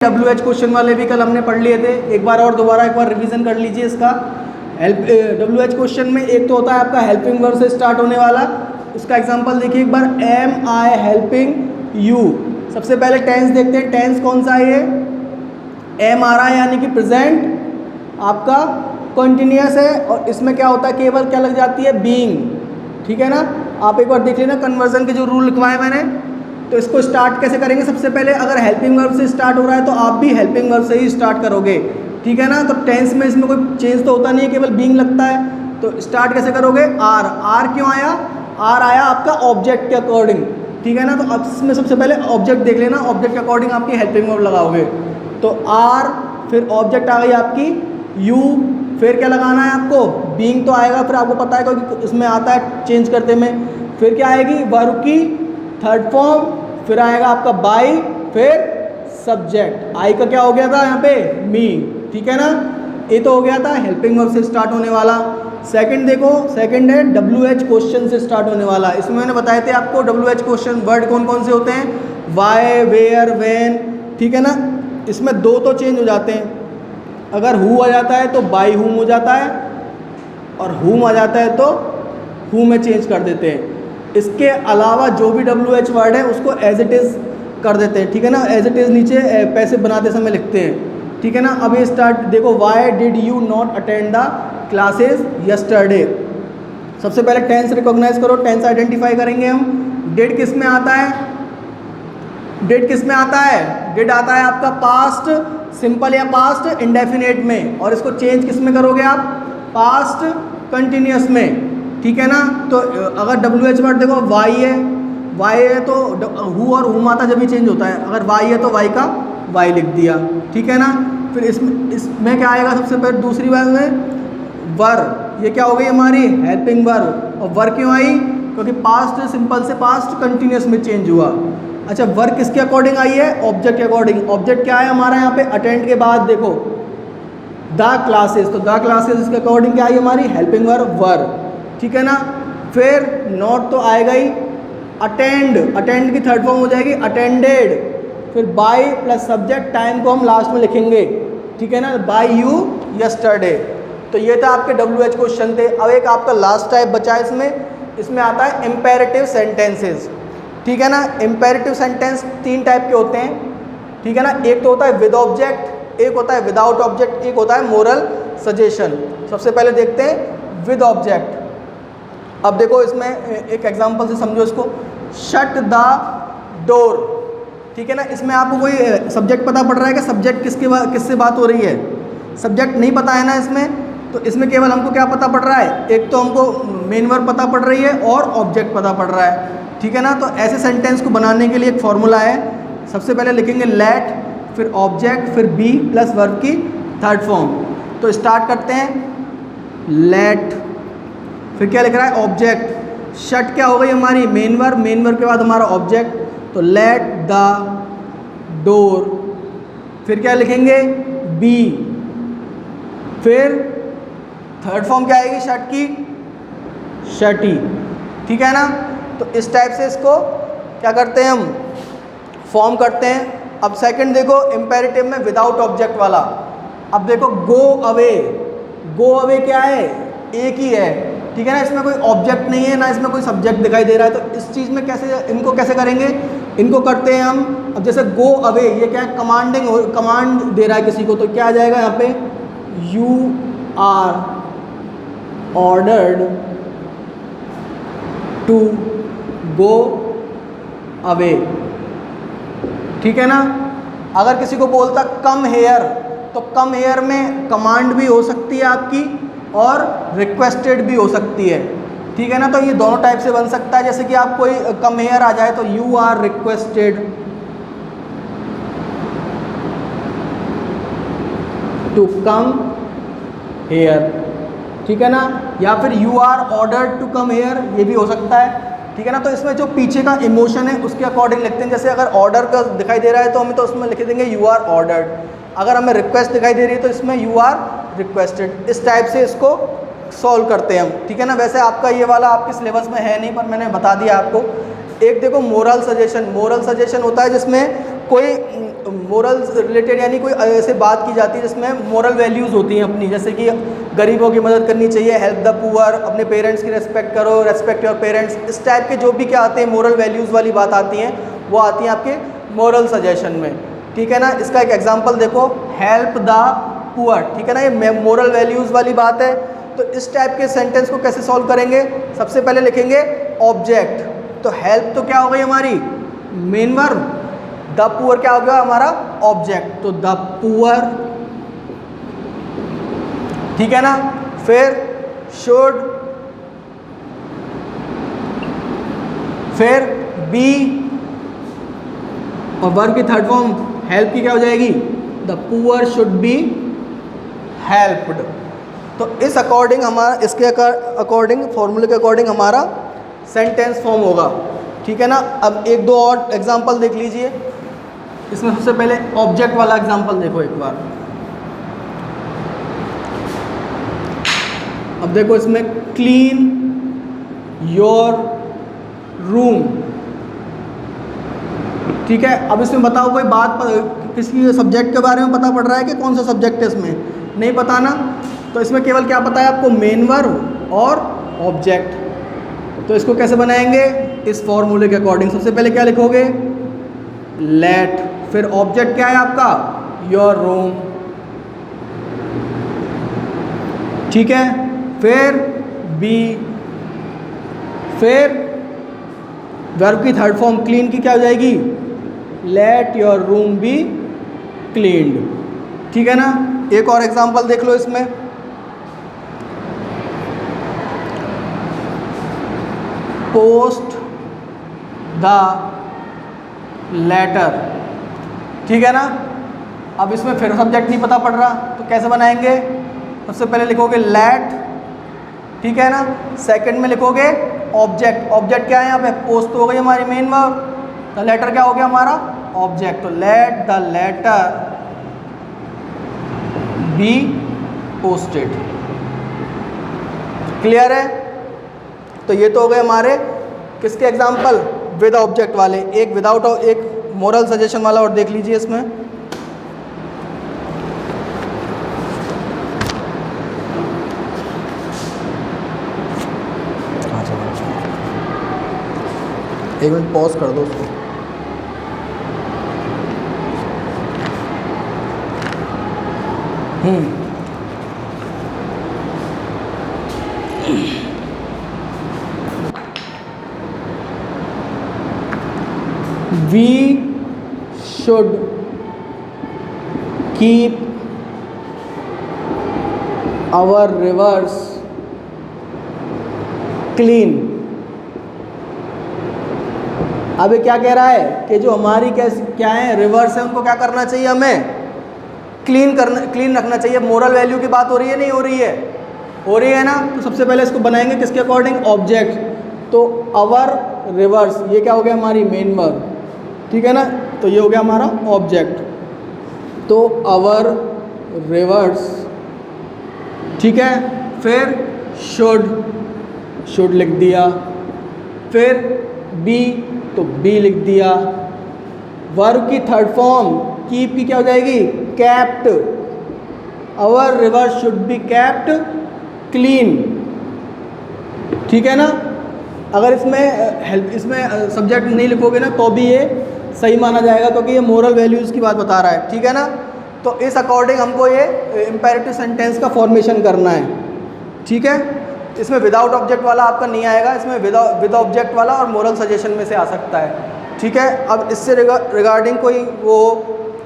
WH question वाले भी कल हमने पढ़ लिए थे, एक बार और दोबारा एक बार रिवीजन कर लीजिए इसका। WH क्वेश्चन में एक तो होता है आपका हेल्पिंग वर्ब से स्टार्ट होने वाला। उसका एग्जांपल देखिए एक बार, एम आई हेल्पिंग यू। सबसे पहले टेंस देखते हैं, टेंस कौन सा है ये, एम आ रहा है यानी कि प्रेजेंट आपका कंटिन्यूअस है, और इसमें क्या होता है केवल क्या लग जाती है, बीइंग। ठीक है ना, आप एक बार देख लेना कन्वर्जन के जो रूल लिखवाए मैंने। तो इसको स्टार्ट कैसे करेंगे, सबसे पहले अगर हेल्पिंग वर्ब से स्टार्ट हो रहा है तो आप भी हेल्पिंग वर्ब से ही स्टार्ट करोगे। ठीक है ना, तो टेंस में इसमें कोई चेंज तो होता नहीं है, केवल बीइंग लगता है। तो स्टार्ट कैसे करोगे, आर क्यों आया, आर आया आपका ऑब्जेक्ट के अकॉर्डिंग। ठीक है ना, तो अब इसमें सबसे पहले ऑब्जेक्ट देख लेना, ऑब्जेक्ट के अकॉर्डिंग आपकी हेल्पिंग वर्ब लगाओगे। तो आर, फिर ऑब्जेक्ट आ गई आपकी यू, फिर क्या लगाना है आपको, बीइंग तो आएगा, फिर आपको पता है क्योंकि इसमें आता है चेंज करते में। फिर क्या आएगी, वर्ब की थर्ड फॉर्म, फिर आएगा आपका बाई, फिर सब्जेक्ट। आई का क्या हो गया था यहाँ पे, मी। ठीक है ना, ये तो हो गया था हेल्पिंग वर्ब से स्टार्ट होने वाला। सेकंड देखो, सेकंड है WH क्वेश्चन से स्टार्ट होने वाला। इसमें मैंने बताए थे आपको WH क्वेश्चन वर्ड कौन कौन से होते हैं, वाई, वेयर, वेन। ठीक है ना, इसमें दो तो चेंज हो जाते हैं, अगर हु आ जाता है तो बाई हुम हो जाता है, और हुम आ जाता है तो हु में चेंज कर देते हैं। इसके अलावा जो भी WH वर्ड है उसको एज इट इज़ कर देते हैं। ठीक है ना, एज इट इज़ नीचे पैसे बनाते समय लिखते हैं। ठीक है ना, अब ये स्टार्ट देखो, why did you not attend the classes yesterday. सबसे पहले टेंस रिकॉग्नाइज करो, टेंस आइडेंटिफाई करेंगे हम। डिड किस में आता है, डिड किस में आता है, डिड आता है आपका पास्ट सिंपल या पास्ट इंडेफिनेट में, और इसको चेंज किस में करोगे आप, पास्ट कंटिन्यूअस में। ठीक है ना, तो अगर WH वर्ड देखो वाई है तो हु और हुम आता जब भी चेंज होता है, अगर वाई है तो वाई का वाई लिख दिया। ठीक है ना, फिर इसमें क्या आएगा, सबसे पहले दूसरी बार में वर, ये क्या हो गई हमारी हेल्पिंग वर्ब। और वर क्यों आई, क्योंकि पास्ट सिंपल से पास्ट कंटिन्यूअस में चेंज हुआ। अच्छा, वर्क किसके अकॉर्डिंग आई है, ऑब्जेक्ट के अकॉर्डिंग। ऑब्जेक्ट क्या है हमारा यहाँ पे, अटेंड के बाद देखो द क्लासेस, तो द क्लासेस इसके अकॉर्डिंग क्या आई हमारी, हेल्पिंग वर्ब वर। ठीक है ना, फिर नॉट तो आएगा ही, अटेंड, अटेंड की थर्ड फॉर्म हो जाएगी अटेंडेड, फिर बाय प्लस सब्जेक्ट, टाइम को हम लास्ट में लिखेंगे। ठीक है ना, बाय यू यस्टरडे। तो ये था आपके WH क्वेश्चन थे। अब एक आपका लास्ट टाइप बचा है इसमें आता है इम्पेरेटिव सेंटेंसेस। ठीक है ना, इम्पेरेटिव सेंटेंस तीन टाइप के होते हैं। ठीक है ना, एक तो होता है विद ऑब्जेक्ट, एक होता है विदाउट ऑब्जेक्ट, एक होता है मोरल सजेशन। सबसे पहले देखते हैं विद ऑब्जेक्ट। अब देखो इसमें एक एग्जांपल से समझो इसको, शट द डोर। ठीक है ना, इसमें आपको कोई सब्जेक्ट पता पड़ रहा है कि सब्जेक्ट किससे बात हो रही है, सब्जेक्ट नहीं पता है ना इसमें। तो इसमें केवल हमको क्या पता पड़ रहा है, एक तो हमको मेन वर्ब पता पड़ रही है और ऑब्जेक्ट पता पड़ रहा है। ठीक है ना, तो ऐसे सेंटेंस को बनाने के लिए एक फॉर्मूला है। सबसे पहले लिखेंगे लेट, फिर ऑब्जेक्ट, फिर बी प्लस वर्ब की थर्ड फॉर्म। तो स्टार्ट करते हैं, लेट, फिर क्या लिख रहा है, ऑब्जेक्ट। शट क्या हो गई हमारी, मेन वर्ब, मेन वर्ब के बाद हमारा ऑब्जेक्ट, तो लेट द डोर। फिर क्या लिखेंगे, बी, फिर थर्ड फॉर्म क्या आएगी शट की, शटी। ठीक है ना, तो इस टाइप से इसको क्या करते हैं हम, फॉर्म करते हैं। अब सेकंड देखो इम्पेरेटिव में विदाउट ऑब्जेक्ट वाला। अब देखो गो अवे, गो अवे क्या है, एक ही है। ठीक है ना, इसमें कोई ऑब्जेक्ट नहीं है ना इसमें कोई सब्जेक्ट दिखाई दे रहा है। तो इस चीज़ में कैसे, इनको कैसे करेंगे, इनको करते हैं हम। अब जैसे गो अवे, ये क्या है, कमांड दे रहा है किसी को, तो क्या आ जाएगा यहाँ पे, you are ordered to go away. ठीक है ना, अगर किसी को बोलता कम हेयर, तो कम हेयर में कमांड भी हो सकती है आपकी और रिक्वेस्टेड भी हो सकती है। ठीक है ना, तो ये दोनों टाइप से बन सकता है। जैसे कि आप कोई कम हेयर आ जाए तो you are requested to come here. ठीक है ना, या फिर you are ordered to come here, ये भी हो सकता है। ठीक है ना, तो इसमें जो पीछे का इमोशन है उसके अकॉर्डिंग लिखते हैं। जैसे अगर ऑर्डर का दिखाई दे रहा है तो हमें तो उसमें लिख देंगे यू आर ऑर्डर्ड। अगर हमें रिक्वेस्ट दिखाई दे रही है तो इसमें यू आर रिक्वेस्टेड। इस टाइप से इसको सॉल्व करते हैं हम। ठीक है ना, वैसे आपका ये वाला आपके सिलेबस में है नहीं, पर मैंने बता दिया आपको। एक देखो मोरल सजेशन, मोरल सजेशन होता है जिसमें कोई मोरल्स रिलेटेड यानी कोई ऐसे बात की जाती है जिसमें मोरल वैल्यूज़ होती हैं अपनी, जैसे कि गरीबों की मदद करनी चाहिए, हेल्प द पुअर, अपने पेरेंट्स की रेस्पेक्ट करो, रेस्पेक्ट योर पेरेंट्स, इस टाइप के जो भी क्या आते हैं मोरल वैल्यूज़ वाली बात आती हैं, वो आती हैं आपके मोरल सजेशन में। ठीक है ना। इसका एक एग्जांपल देखो, हेल्प द पुअर, ठीक है ना, ये मोरल वैल्यूज़ वाली बात है। तो इस टाइप के सेंटेंस को कैसे सॉल्व करेंगे? सबसे पहले लिखेंगे ऑब्जेक्ट। तो हेल्प तो क्या हो गई हमारी मेन वर्ब, द पुअर क्या हो गया हमारा ऑब्जेक्ट, तो द पुअर, ठीक है ना। फिर शुड, फिर बी, और वर्ब की थर्ड फॉर्म हेल्प की क्या हो जाएगी, the poor should be helped. तो इस अकॉर्डिंग हमारा, इसके अकॉर्डिंग, फॉर्मूले के अकॉर्डिंग हमारा सेंटेंस फॉर्म होगा। ठीक है ना। अब एक दो और एग्जांपल देख लीजिए। इसमें सबसे पहले ऑब्जेक्ट वाला एग्जांपल देखो एक बार। अब देखो इसमें क्लीन योर रूम, ठीक है। अब इसमें बताओ कोई बात किसी सब्जेक्ट के बारे में पता पड़ रहा है कि कौन सा सब्जेक्ट है? इसमें नहीं पता ना। तो इसमें केवल क्या पता है आपको, मेन वर्ब और ऑब्जेक्ट। तो इसको कैसे बनाएंगे? इस फॉर्मूले के अकॉर्डिंग सबसे पहले क्या लिखोगे, लेट, फिर ऑब्जेक्ट क्या है आपका, योर रूम, ठीक है। फिर बी, फिर वर्ब की थर्ड फॉर्म क्लीन की क्या हो जाएगी, let your room be cleaned, ठीक है ना। एक और एग्जांपल देख लो इसमें। पोस्ट द लेटर, ठीक है ना। अब इसमें फिर सब्जेक्ट नहीं पता पड़ रहा, तो कैसे बनाएंगे? सबसे पहले लिखोगे लेट, ठीक है ना। सेकंड में लिखोगे ऑब्जेक्ट, ऑब्जेक्ट क्या है यहाँ पे, पोस्ट हो गई हमारी मेन वर्ब, द लेटर क्या हो गया हमारा ऑब्जेक्ट, तो let the letter be posted. Clear है? तो ये तो हो गए हमारे किसके एग्जाम्पल, विद ऑब्जेक्ट वाले। एक विदाउट, एक मोरल सजेशन वाला और देख लीजिए इसमें। एक मिनट पॉज कर दो उसको। We should keep our rivers clean। अब ये क्या कह रहा है कि जो हमारी क्या है रिवर्स है, उनको क्या करना चाहिए, हमें क्लीन रखना चाहिए। मोरल वैल्यू की बात हो रही है, नहीं हो रही है? हो रही है ना। तो सबसे पहले इसको बनाएंगे किसके अकॉर्डिंग, ऑब्जेक्ट। तो अवर रिवर्स, ये क्या हो गया हमारी मेन वर्ब, ठीक है ना। तो ये हो गया हमारा ऑब्जेक्ट, तो अवर रिवर्स, ठीक है। फिर शुड लिख दिया, फिर बी, तो बी लिख दिया। वर्ब की थर्ड फॉर्म कीप की क्या हो जाएगी, kept, our reverse should be kept clean, ठीक है ना। अगर इसमें सब्जेक्ट नहीं लिखोगे ना तो भी ये सही माना जाएगा, क्योंकि ये मोरल वैल्यूज़ की बात बता रहा है, ठीक है ना। तो इस अकॉर्डिंग हमको ये इम्पेरेटिव सेंटेंस का फॉर्मेशन करना है, ठीक है। इसमें विदाउट ऑब्जेक्ट वाला आपका नहीं आएगा, इसमें विद ऑब्जेक्ट वाला और मोरल सजेशन में से आ सकता है, ठीक है। अब इससे रिगार्डिंग कोई वो